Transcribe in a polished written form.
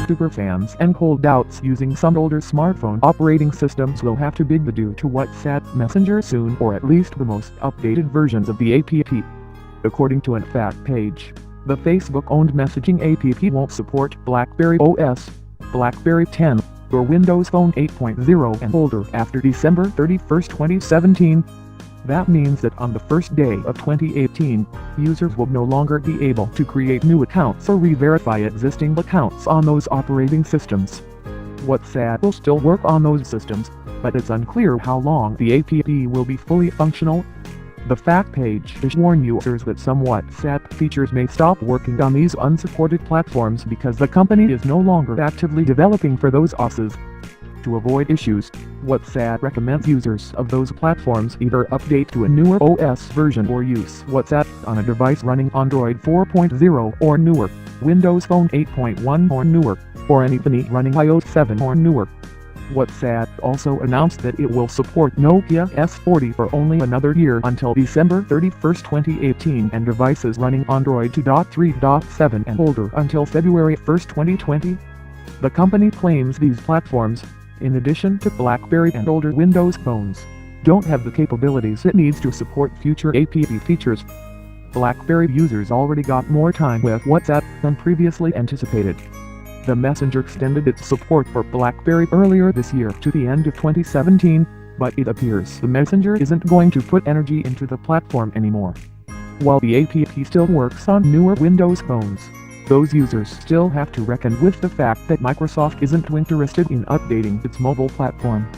superfans and holdouts using some older smartphone operating systems will have to bid adieu to WhatsApp Messenger soon, or at least the most updated versions of the app. According to a fact page, the Facebook-owned messaging app won't support Blackberry OS, Blackberry 10, or Windows Phone 8.0 and older after December 31, 2017. That means that on the first day of 2018, users will no longer be able to create new accounts or re-verify existing accounts on those operating systems. WhatsApp will still work on those systems, but it's unclear how long the app will be fully functional. The fact page should warn users that some WhatsApp features may stop working on these unsupported platforms because the company is no longer actively developing for those OSes. To avoid issues, WhatsApp recommends users of those platforms either update to a newer OS version or use WhatsApp on a device running Android 4.0 or newer, Windows Phone 8.1 or newer, or anything running iOS 7 or newer. WhatsApp also announced that it will support Nokia S40 for only another year until December 31, 2018, and devices running Android 2.3.7 and older until February 1, 2020. The company claims these platforms, in addition to Blackberry and older Windows phones, don't have the capabilities it needs to support future app features. Blackberry users already got more time with WhatsApp than previously anticipated. The Messenger extended its support for Blackberry earlier this year to the end of 2017, but it appears the Messenger isn't going to put energy into the platform anymore. While the app still works on newer Windows phones, those users still have to reckon with the fact that Microsoft isn't interested in updating its mobile platform.